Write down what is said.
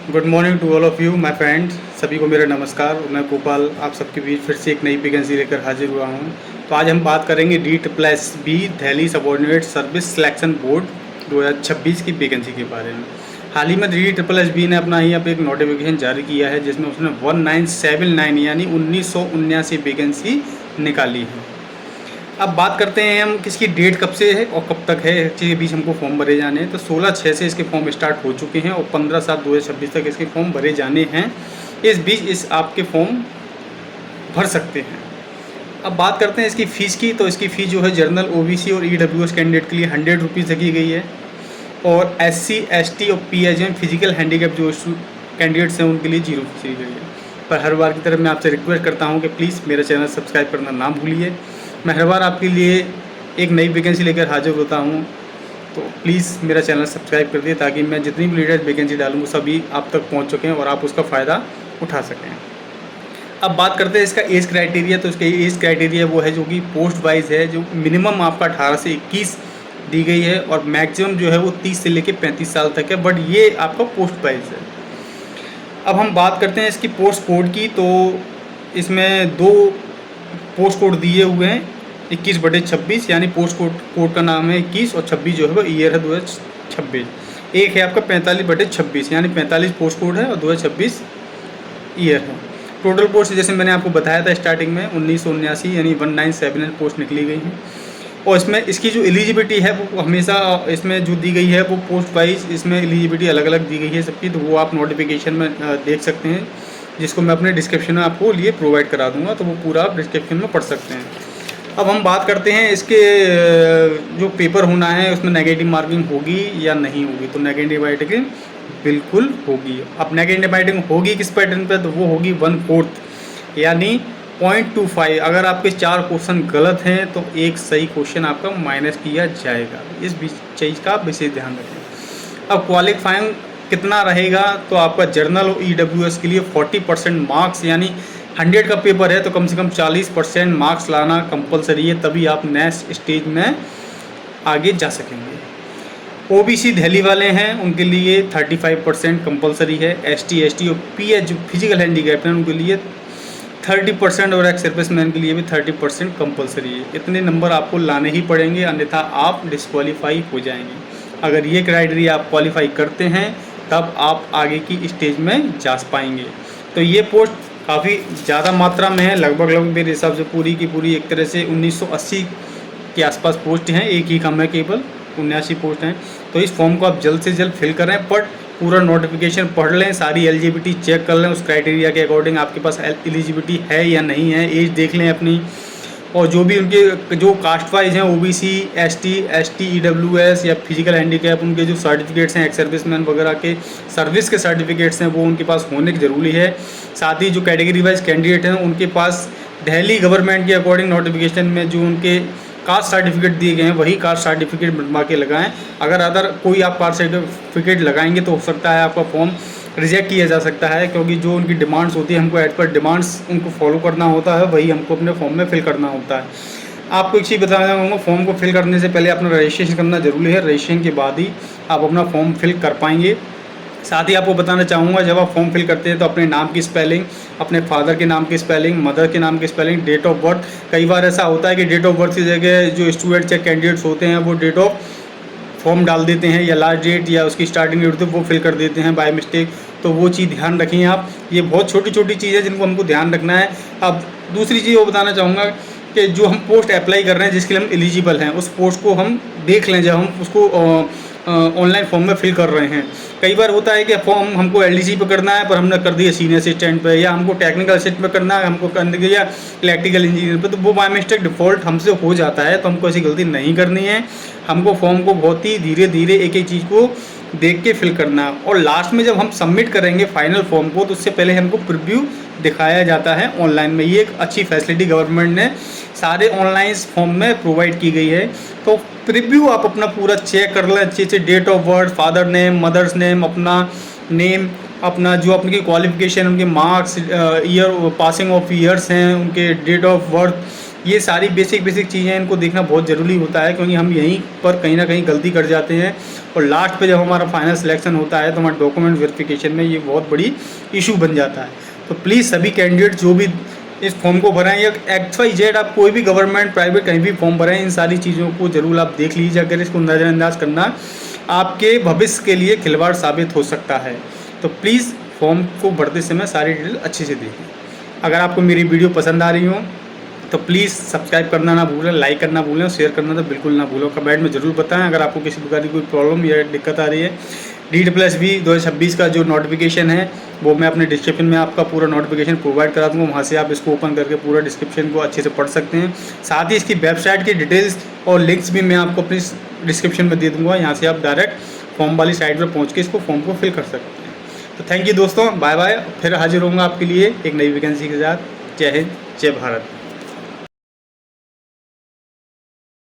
Good morning to all of you my friends. सभी को मेरा नमस्कार। मैं गोपाल आप सबके बीच फिर से एक नई वैकेंसी लेकर हाजिर हुआ हूँ। तो आज हम बात करेंगे DSSB Delhi subordinate service selection board 2026 की वैकेंसी के बारे में। हाल ही में DSSB ने अपना ही अब एक नोटिफिकेशन जारी किया है जिसमें उसने 1979 यानी 1979 वैकेंसी निकाली है। अब बात करते हैं हम किसकी डेट कब से है और कब तक है, इसके बीच हमको फॉर्म भरे जाने हैं। तो 16/6 से इसके फॉर्म स्टार्ट हो चुके हैं और 15/7/2026 तक इसके फॉर्म भरे जाने हैं। इस बीच आपके फॉर्म भर सकते हैं। अब बात करते हैं इसकी फ़ीस की। तो इसकी फ़ीस जो है जनरल OBC और EWS कैंडिडेट के लिए 100 रुपीज़ रखी गई है और SC ST और PH फिजिकल हैंडीकैप जो कैंडिडेट्स हैं उनके लिए 0 फीस रखी गई है। पर हर बार की तरह मैं आपसे रिक्वेस्ट करता हूँ कि प्लीज़ मेरा चैनल सब्सक्राइब करना ना भूलिए। मैं हर बार आपके लिए एक नई वैकेंसी लेकर हाजिर होता हूँ, तो प्लीज़ मेरा चैनल सब्सक्राइब कर दिए ताकि मैं जितनी भी लेटेस्ट वैकेंसी डालूँ सभी आप तक पहुँच चुके हैं और आप उसका फ़ायदा उठा सकें। अब बात करते हैं इसका एज क्राइटेरिया। तो इसका एज क्राइटेरिया वो है जो कि पोस्ट वाइज है, जो मिनिमम आपका 18 से 21 दी गई है और मैक्सिमम जो है वो 30 से लेकर 35 साल तक है, बट ये आपका पोस्ट वाइज है। अब हम बात करते हैं इसकी पोस्ट कोड की। तो इसमें 2 पोस्ट कोड दिए हुए हैं, 21/26 यानी पोस्ट कोड का नाम है 21 और 26 जो है वो ईयर है 2026। एक है आपका 45/26 यानी 45 पोस्ट कोड है और 2026 ईयर है। टोटल पोस्ट जैसे मैंने आपको बताया था स्टार्टिंग में 1979 यानी 1979 पोस्ट निकली गई हैं। और इसमें इसकी जो एलिजिबिलिटी है वो हमेशा इसमें जो दी गई है वो पोस्ट वाइज इसमें एलिजिबिलिटी अलग अलग दी गई है सबकी। तो वो आप नोटिफिकेशन में देख सकते हैं, जिसको मैं अपने डिस्क्रिप्शन में आपको लिए प्रोवाइड करा दूंगा, तो वो पूरा आप डिस्क्रिप्शन में पढ़ सकते हैं। अब हम बात करते हैं इसके जो पेपर होना है उसमें नेगेटिव मार्किंग होगी या नहीं होगी। तो नेगेटिव मार्किंग बिल्कुल होगी। अब नेगेटिव मार्किंग होगी किस पैटर्न पे, तो वो होगी 1/4 यानी 0.25। अगर आपके 4 क्वेश्चन गलत हैं तो एक सही क्वेश्चन आपका माइनस किया जाएगा। इस चीज़ का विशेष ध्यान रखें। अब क्वालिफाइंग कितना रहेगा, तो आपका जर्नल और EWS के लिए 40% मार्क्स यानी 100 का पेपर है तो कम से कम 40% मार्क्स लाना कंपलसरी है, तभी आप नेक्स्ट स्टेज में आगे जा सकेंगे। OBC दिल्ली वाले हैं उनके लिए 35% कंपलसरी है। ST ST और PH जो फिजिकल हैंडीकैप हैं उनके लिए 30% और एक्स सर्विसमैन के लिए भी 30% कंपलसरी है। इतने नंबर आपको लाने ही पड़ेंगे, अन्यथा आप डिस्क्वालीफाई हो जाएंगे। अगर ये क्राइटेरिया आप क्वालिफाई करते हैं तब आप आगे की स्टेज में जा पाएंगे। तो ये पोस्ट काफ़ी ज़्यादा मात्रा में है, लगभग मेरे हिसाब से पूरी की पूरी एक तरह से 1980 के आसपास पोस्ट हैं, एक ही कम है, केवल 79 पोस्ट हैं। तो इस फॉर्म को आप जल्द से जल्द फिल करें, बट पूरा नोटिफिकेशन पढ़ लें, सारी एलिजिबिलिटी चेक कर लें, उस क्राइटेरिया के अकॉर्डिंग आपके पास एलिजिबिलिटी है या नहीं है, एज देख लें अपनी, और जो भी उनके जो कास्ट वाइज हैं OBC ST ST EWS या फिजिकल हैंडीकैप उनके जो सर्टिफिकेट्स हैं एक्स सर्विसमैन वगैरह के सर्विस के सर्टिफिकेट्स हैं वो उनके पास होने की ज़रूरी है। साथ ही जो कैटेगरी वाइज कैंडिडेट हैं उनके पास दिल्ली गवर्नमेंट के अकॉर्डिंग नोटिफिकेशन में जो उनके कास्ट सर्टिफिकेट दिए गए हैं वही कास्ट सर्टिफिकेट बनवा के लगाएं। अगर अदर कोई आप कास्ट सर्टिफिकेट लगाएंगे तो हो सकता है आपका फॉर्म रिजेक्ट किया जा सकता है, क्योंकि जो उनकी डिमांड्स होती है हमको एज पर डिमांड्स उनको फॉलो करना होता है, वही हमको अपने फॉर्म में फिल करना होता है। आपको एक चीज़ बताना चाहूँगा, फॉर्म को फिल करने से पहले अपना रजिस्ट्रेशन करना जरूरी है। रजिस्ट्रेशन के बाद ही आप अपना फॉर्म फिल कर पाएंगे। साथ ही आपको बताना चाहूँगा, जब आप फॉर्म फिल करते हैं तो अपने नाम की स्पेलिंग, अपने फादर के नाम की स्पेलिंग, मदर के नाम की स्पेलिंग, डेट ऑफ बर्थ, कई बार ऐसा होता है कि डेट ऑफ बर्थ की जगह जो स्टूडेंट्स या कैंडिडेट्स होते हैं वो डेट ऑफ फॉर्म डाल देते हैं या लास्ट डेट या उसकी स्टार्टिंग डेट होती है वो फिल कर देते हैं बाय मिस्टेक। तो वो चीज़ ध्यान रखें आप। ये बहुत छोटी छोटी चीज़ है जिनको हमको ध्यान रखना है। अब दूसरी चीज़ वो बताना चाहूँगा कि जो हम पोस्ट अप्लाई कर रहे हैं जिसके लिए हम एलिजिबल हैं उस पोस्ट को हम देख लें जब हम उसको ऑनलाइन फॉर्म में फिल कर रहे हैं। कई बार होता है कि फॉर्म हमको LDC पे करना है पर हमने कर दिया सीनियर असिस्टेंट पे, या हमको टेक्निकल असिस्टेंट पे करना है हमको करने के, या इलेक्ट्रिकल इंजीनियर पे, तो वो बाय मिस्टेक डिफ़ॉल्ट हमसे हो जाता है। तो हमको ऐसी गलती नहीं करनी है। हमको फॉर्म को बहुत ही धीरे धीरे एक एक चीज़ को देख के फिल करना है। और लास्ट में जब हम सबमिट करेंगे फाइनल फॉर्म को तो उससे पहले हमको प्रीव्यू दिखाया जाता है ऑनलाइन में। ये एक अच्छी फैसिलिटी गवर्नमेंट ने सारे ऑनलाइन फॉर्म में प्रोवाइड की गई है। तो प्रीव्यू आप अपना पूरा चेक कर लें अच्छे से, date of birth, father name, mother's name, अपना नेम, अपना जो अपनी क्वालिफिकेशन, उनके marks, year passing of years हैं, उनके डेट ऑफ बर्थ, ये सारी बेसिक चीज़ें इनको देखना बहुत ज़रूरी होता है, क्योंकि हम यहीं पर कहीं ना कहीं गलती कर जाते हैं और लास्ट पे जब हमारा फाइनल सिलेक्शन होता है तो हमारे डॉक्यूमेंट वेरिफिकेशन में ये बहुत बड़ी इशू बन जाता है। तो प्लीज़ सभी कैंडिडेट जो भी इस फॉर्म को भरें या XYZ आप कोई भी गवर्नमेंट प्राइवेट कहीं भी फॉर्म भरें, इन सारी चीज़ों को ज़रूर आप देख लीजिए। अगर इसको नज़रअंदाज करना आपके भविष्य के लिए खिलवाड़ साबित हो सकता है। तो प्लीज़ फॉर्म को भरते समय सारी डिटेल अच्छे से देखें। अगर आपको मेरी वीडियो पसंद आ रही हो तो प्लीज़ सब्सक्राइब करना ना भूलें, लाइक करना भूलें और शेयर करना तो बिल्कुल ना भूलें। कमेंट में ज़रूर बताएं अगर आपको किसी प्रकार की कोई प्रॉब्लम या दिक्कत आ रही है। DSSB 2026 का जो नोटिफिकेशन है वो मैं अपने डिस्क्रिप्शन में आपका पूरा नोटिफिकेशन प्रोवाइड करा दूँगा, वहाँ से आप इसको ओपन करके पूरा डिस्क्रिप्शन को अच्छे से पढ़ सकते हैं। साथ ही इसकी वेबसाइट की डिटेल्स और लिंक्स भी मैं आपको अपनी डिस्क्रिप्शन में दे दूँगा, यहाँ से आप डायरेक्ट फॉर्म वाली साइट पर पहुँच के इसको फॉर्म को फिल कर सकते हैं। तो थैंक यू दोस्तों, बाय बाय। फिर हाजिर होऊंगा आपके लिए एक नई वैकेंसी के साथ। जय हिंद, जय भारत।